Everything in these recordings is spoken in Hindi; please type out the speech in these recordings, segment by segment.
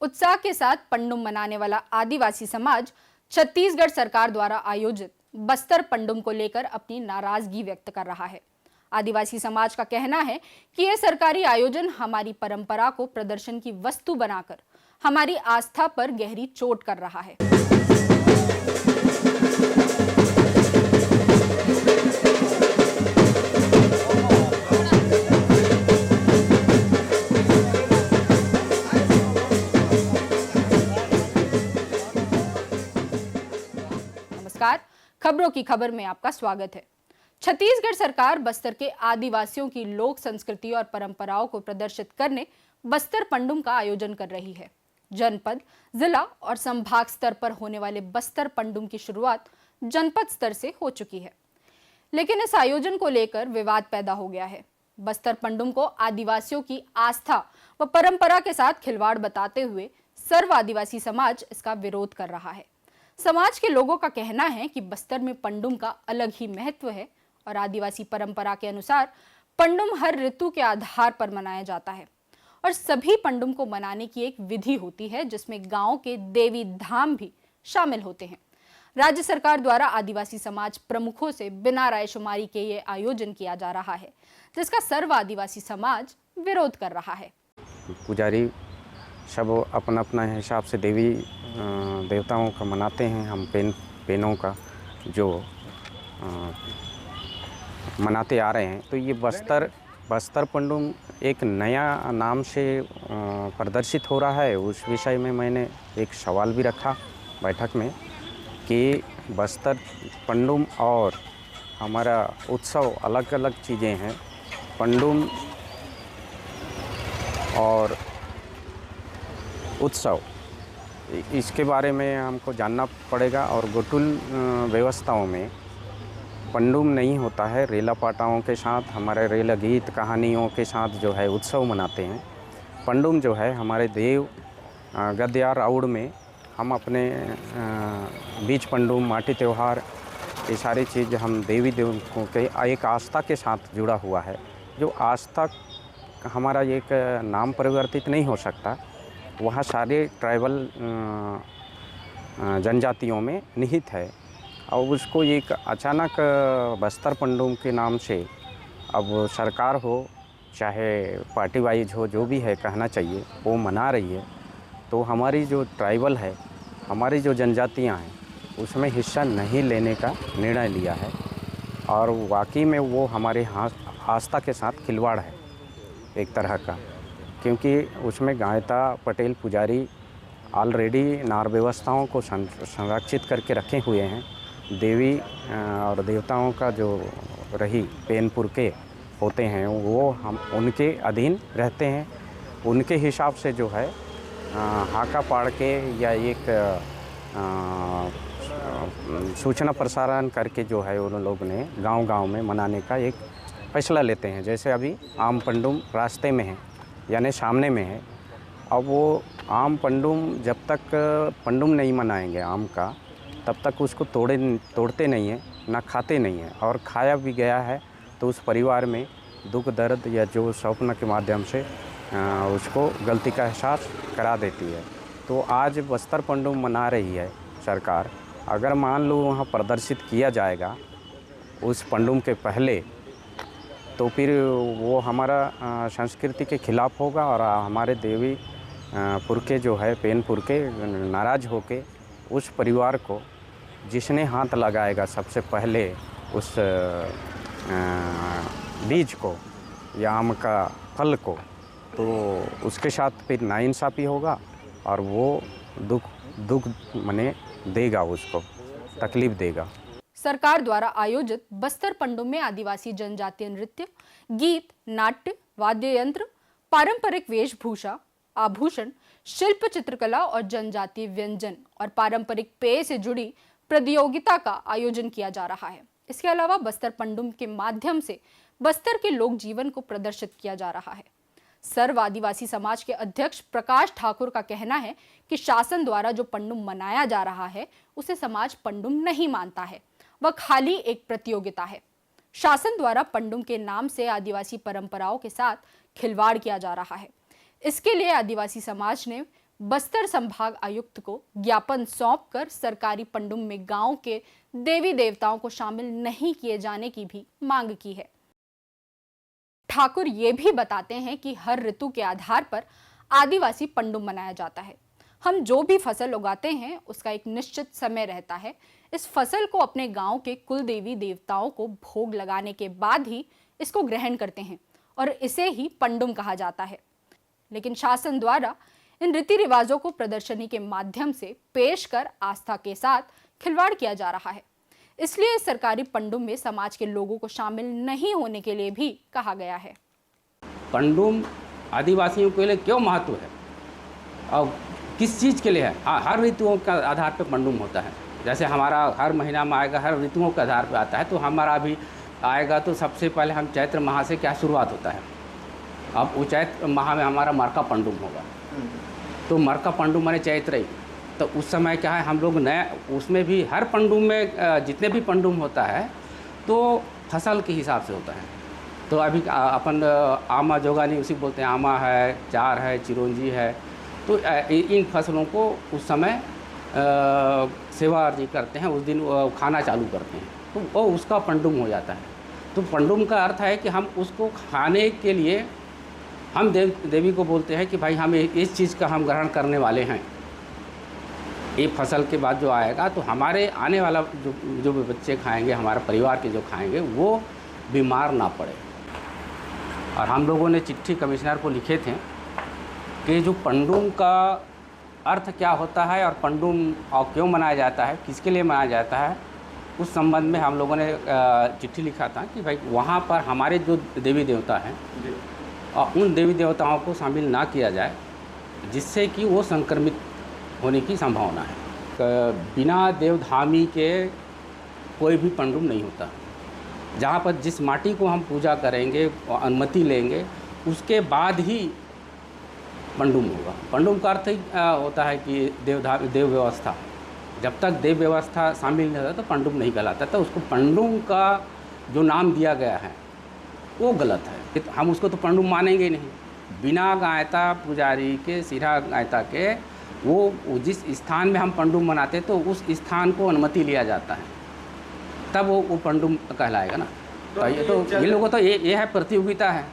उत्साह के साथ पंडुम मनाने वाला आदिवासी समाज छत्तीसगढ़ सरकार द्वारा आयोजित बस्तर पंडुम को लेकर अपनी नाराजगी व्यक्त कर रहा है। आदिवासी समाज का कहना है कि यह सरकारी आयोजन हमारी परंपरा को प्रदर्शन की वस्तु बनाकर हमारी आस्था पर गहरी चोट कर रहा है। नमस्कार, खबरों की खबर में आपका स्वागत है। छत्तीसगढ़ सरकार बस्तर के आदिवासियों की लोक संस्कृति और परंपराओं को प्रदर्शित करने बस्तर पंडुम का आयोजन कर रही है। जनपद, जिला और संभाग स्तर पर होने वाले बस्तर पंडुम की शुरुआत जनपद स्तर से हो चुकी है, लेकिन इस आयोजन को लेकर विवाद पैदा हो गया है। बस्तर पंडुम को आदिवासियों की आस्था व परंपरा के साथ खिलवाड़ बताते हुए सर्व आदिवासी समाज इसका विरोध कर रहा है। समाज के लोगों का कहना है कि बस्तर में पंडुम का अलग ही महत्व है और आदिवासी परंपरा के अनुसार पंडुम हर ऋतु के आधार पर मनाया जाता है और सभी पंडुम को मनाने की एक विधि होती है जिसमें गांव के देवी धाम भी शामिल होते हैं। राज्य सरकार द्वारा आदिवासी समाज प्रमुखों से बिना रायशुमारी के ये आयोजन किया जा रहा है, जिसका सर्व आदिवासी समाज विरोध कर रहा है। पुजारी सब अपना अपना हिसाब से देवी देवताओं का मनाते हैं। हम पेनों का जो मनाते आ रहे हैं, तो ये बस्तर पंडुम एक नया नाम से प्रदर्शित हो रहा है। उस विषय में मैंने एक सवाल भी रखा बैठक में कि बस्तर पंडुम और हमारा उत्सव अलग अलग चीज़ें हैं। पंडुम और उत्सव, इसके बारे में हमको जानना पड़ेगा। और गुटुल व्यवस्थाओं में पंडुम नहीं होता है। रेला पाटाओं के साथ, हमारे रेला गीत कहानियों के साथ जो है उत्सव मनाते हैं। पंडुम जो है हमारे देव गद्यार औड़ में हम अपने बीच पंडुम, माटी त्यौहार, ये सारी चीज़ हम देवी देवों के एक आस्था के साथ जुड़ा हुआ है। जो आस्था हमारा एक नाम परिवर्तित नहीं हो सकता, वहाँ सारे ट्राइबल जनजातियों में निहित है। और उसको एक अचानक बस्तर पंडुम के नाम से अब सरकार हो चाहे पार्टी वाइज हो, जो भी है कहना चाहिए, वो मना रही है। तो हमारी जो ट्राइबल है, हमारी जो जनजातियां हैं, उसमें हिस्सा नहीं लेने का निर्णय लिया है। और वाकई में वो हमारे आस्था के साथ खिलवाड़ है एक तरह का, क्योंकि उसमें गायता पटेल पुजारी ऑलरेडी नार व्यवस्थाओं को संरक्षित करके रखे हुए हैं। देवी और देवताओं का जो रही पेनपुर के होते हैं, वो हम उनके अधीन रहते हैं। उनके हिसाब से जो है हाका पाड़ के या एक सूचना प्रसारण करके जो है उन लोग ने गांव-गांव में मनाने का एक फैसला लेते हैं। जैसे अभी आम पंडुम रास्ते में है, यानी सामने में है। अब वो आम पंडुम जब तक पंडुम नहीं मनाएंगे आम का, तब तक उसको तोड़ते नहीं हैं, ना खाते नहीं हैं। और खाया भी गया है तो उस परिवार में दुख दर्द या जो स्वप्न के माध्यम से उसको गलती का एहसास करा देती है। तो आज बस्तर पंडुम मना रही है सरकार। अगर मान लो वहाँ प्रदर्शित किया जाएगा उस पंडुम के पहले, तो फिर वो हमारा संस्कृति के खिलाफ होगा और हमारे देवी पुरखे जो है पेन पुरखे नाराज़ होके उस परिवार को, जिसने हाथ लगाएगा सबसे पहले उस बीज को या आम का फल को, तो उसके साथ फिर नाइंसाफ़ी होगा और वो दुख मने देगा, उसको तकलीफ़ देगा। सरकार द्वारा आयोजित बस्तर पंडुम में आदिवासी जनजातीय नृत्य, गीत, नाट्य, वाद्य यंत्र, पारंपरिक वेशभूषा, आभूषण, शिल्प, चित्रकला और जनजातीय व्यंजन और पारंपरिक पेय से जुड़ी प्रतियोगिता का आयोजन किया जा रहा है। इसके अलावा बस्तर पंडुम के माध्यम से बस्तर के लोक जीवन को प्रदर्शित किया जा रहा है। सर्व आदिवासी समाज के अध्यक्ष प्रकाश ठाकुर का कहना है कि शासन द्वारा जो पंडुम मनाया जा रहा है, उसे समाज पंडुम नहीं मानता है, वह खाली एक प्रतियोगिता है। शासन द्वारा पंडुम के नाम से आदिवासी परंपराओं के साथ खिलवाड़ किया जा रहा है। इसके लिए आदिवासी समाज ने बस्तर संभाग आयुक्त को ज्ञापन सौंपकर सरकारी पंडुम में गांव के देवी देवताओं को शामिल नहीं किए जाने की भी मांग की है। ठाकुर ये भी बताते हैं कि हर ऋतु के आधार पर आदिवासी पंडुम मनाया जाता है। हम जो भी फसल उगाते हैं उसका एक निश्चित समय रहता है। इस फसल को अपने गांव के कुल देवी देवताओं को भोग लगाने के बाद ही इसको ग्रहण करते हैं और इसे ही पंडुम कहा जाता है। लेकिन शासन द्वारा इन रीति रिवाजों को प्रदर्शनी के माध्यम से पेश कर आस्था के साथ खिलवाड़ किया जा रहा है। इसलिए सरकारी पंडुम में समाज के लोगों को शामिल नहीं होने के लिए भी कहा गया है। पंडुम आदिवासियों के लिए क्यों महत्व है और किस चीज़ के लिए है? हर ऋतुओं के आधार पर पंडुम होता है। जैसे हमारा हर महीना में आएगा, हर ऋतुओं के आधार पर आता है। तो हमारा अभी आएगा तो सबसे पहले हम चैत्र माह से क्या शुरुआत होता है। अब वो चैत्र माह में हमारा मरका पंडुम होगा। तो मरका पंडुम माने चैत्र ही। तो उस समय क्या है, हम लोग नया उसमें भी हर पंडुम में जितने भी पंडुम होता है तो फसल के हिसाब से होता है। तो अभी अपन आमा जोगानी उसी बोलते हैं, आमा है, चार है, चिरौंजी है। तो इन फसलों को उस समय सेवा अर्जी करते हैं, उस दिन खाना चालू करते हैं, तो वो उसका पंडुम हो जाता है। तो पंडुम का अर्थ है कि हम उसको खाने के लिए हम देवी को बोलते हैं कि भाई हम इस चीज़ का हम ग्रहण करने वाले हैं। ये फसल के बाद जो आएगा तो हमारे आने वाला जो भी बच्चे खाएंगे, हमारे परिवार के जो खाएंगे, वो बीमार ना पड़े। और हम लोगों ने चिट्ठी कमिश्नर को लिखे थे कि जो पंडुम का अर्थ क्या होता है और पंडुम और क्यों मनाया जाता है, किसके लिए मनाया जाता है, उस संबंध में हम लोगों ने चिट्ठी लिखा था कि भाई वहाँ पर हमारे जो देवी देवता हैं और उन देवी देवताओं को शामिल ना किया जाए, जिससे कि वो संक्रमित होने की संभावना है। बिना देवधामी के कोई भी पंडुम नहीं होता। जहाँ पर जिस माटी को हम पूजा करेंगे, अनुमति लेंगे, उसके बाद ही पंडुम होगा। पंडुम का अर्थ ही होता है कि देव व्यवस्था। जब तक देव व्यवस्था शामिल नहीं होता तो पंडुम नहीं कहलाता। तो उसको पंडुम का जो नाम दिया गया है वो गलत है। हम उसको तो पंडुम मानेंगे ही नहीं। बिना गायता पुजारी के, सिरा गायता के, वो जिस स्थान में हम पंडुम मनाते तो उस स्थान को अनुमति लिया जाता है, तब वो पंडुम कहलाएगा ना। तो ये लोगों तो ये है, प्रतियोगिता है।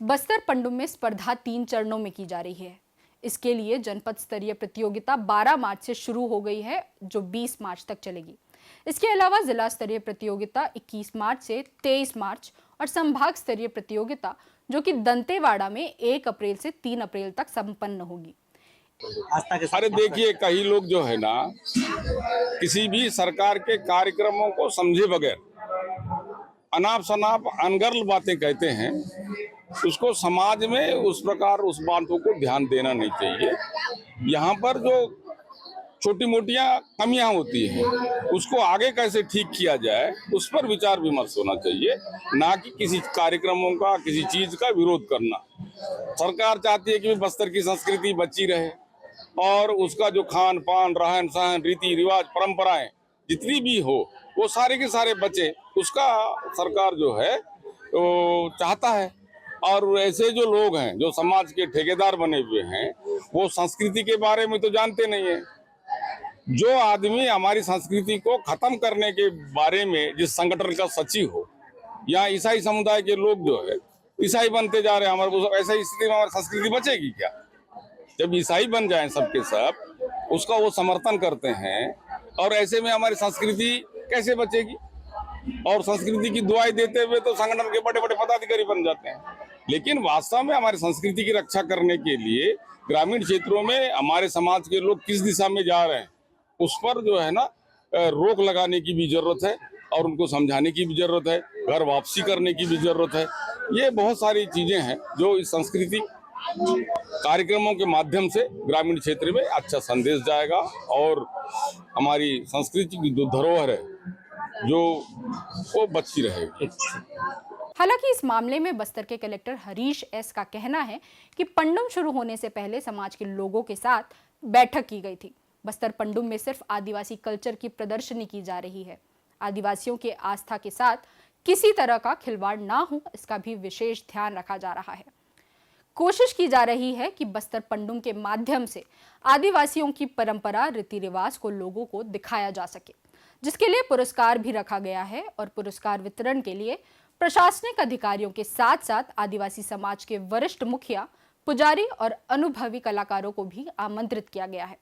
बस्तर पंडुम में स्पर्धा 3 चरणों में की जा रही है। इसके लिए जनपद स्तरीय प्रतियोगिता 12 मार्च से शुरू हो गई है, जो 20 मार्च तक चलेगी। इसके अलावा जिला स्तरीय प्रतियोगिता 21 मार्च से 23 मार्च और संभाग स्तरीय प्रतियोगिता जो कि दंतेवाड़ा में 1 अप्रैल से 3 अप्रैल तक संपन्न होगी। अरे देखिए, कई लोग जो है ना, किसी भी सरकार के कार्यक्रमों को समझे बगैर अनाप शनाप अनगर्ल बातें कहते हैं। उसको समाज में उस प्रकार उस बातों को ध्यान देना नहीं चाहिए। यहाँ पर जो छोटी मोटियां कमियां होती हैं उसको आगे कैसे ठीक किया जाए, उस पर विचार विमर्श होना चाहिए, ना कि किसी कार्यक्रमों का, किसी चीज का विरोध करना। सरकार चाहती है कि बस्तर की संस्कृति बची रहे और उसका जो खान पान, रहन सहन, रीति रिवाज, परंपराएं जितनी भी हो वो सारे के सारे बचे, उसका सरकार जो है वो चाहता है। और ऐसे जो लोग हैं जो समाज के ठेकेदार बने हुए हैं, वो संस्कृति के बारे में तो जानते नहीं है। जो आदमी हमारी संस्कृति को खत्म करने के बारे में जिस संगठन का सचिव हो, या ईसाई समुदाय के लोग जो है ईसाई बनते जा रहे हैं, हमारे ऐसा स्थिति में हमारी संस्कृति बचेगी क्या? जब ईसाई बन जाएं सबके सब, उसका वो समर्थन करते हैं, और ऐसे में हमारी संस्कृति कैसे बचेगी? और संस्कृति की दुआई देते हुए तो संगठन के बड़े बड़े पदाधिकारी बन जाते हैं। लेकिन वास्तव में हमारी संस्कृति की रक्षा करने के लिए ग्रामीण क्षेत्रों में हमारे समाज के लोग किस दिशा में जा रहे हैं, उस पर जो है ना रोक लगाने की भी जरूरत है और उनको समझाने की भी जरूरत है, घर वापसी करने की भी जरूरत है। ये बहुत सारी चीजें हैं जो इस संस्कृति कार्यक्रमों के माध्यम से ग्रामीण क्षेत्र में अच्छा संदेश जाएगा और हमारी संस्कृति की जो धरोहर है जो वो बची रहेगी। हालांकि इस मामले में बस्तर के कलेक्टर हरीश एस का कहना है कि पंडुम शुरू होने से पहले समाज के लोगों के साथ बैठक की गई थी। बस्तर पंडुम में सिर्फ आदिवासी कल्चर की प्रदर्शनी की जा रही है। आदिवासियों के आस्था के साथ किसी तरह का खिलवाड़ ना हो, इसका भी विशेष ध्यान रखा जा रहा है। कोशिश की जा रही है कि बस्तर पंडुम के माध्यम से आदिवासियों की परंपरा रीति रिवाज को लोगों को दिखाया जा सके, जिसके लिए पुरस्कार भी रखा गया है और पुरस्कार वितरण के लिए प्रशासनिक अधिकारियों के साथ साथ आदिवासी समाज के वरिष्ठ मुखिया, पुजारी और अनुभवी कलाकारों को भी आमंत्रित किया गया है।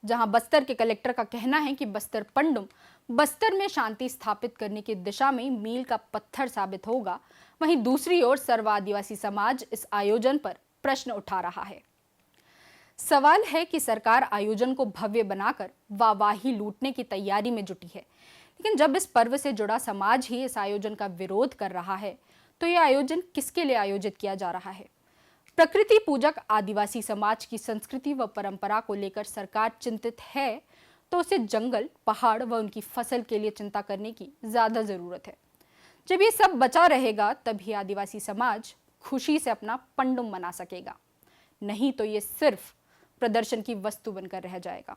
जहां बस्तर के कलेक्टर का कहना है कि बस्तर पंडुम बस्तर में शांति स्थापित करने की दिशा में मील का पत्थर साबित होगा, वहीं दूसरी ओर सर्व आदिवासी समाज इस आयोजन पर प्रश्न उठा रहा है। सवाल है कि सरकार आयोजन को भव्य बनाकर वाहवाही लूटने की तैयारी में जुटी है, लेकिन जब इस पर्व से जुड़ा समाज ही इस आयोजन का विरोध कर रहा है, तो यह आयोजन किसके लिए आयोजित किया जा रहा है? प्रकृति पूजक आदिवासी समाज की संस्कृति व परंपरा को लेकर सरकार चिंतित है, तो उसे जंगल, पहाड़ व उनकी फसल के लिए चिंता करने की ज्यादा जरूरत है। जब ये सब बचा रहेगा, तभी आदिवासी समाज खुशी से अपना पंडुम मना सकेगा, नहीं तो ये सिर्फ प्रदर्शन की वस्तु बनकर रह जाएगा।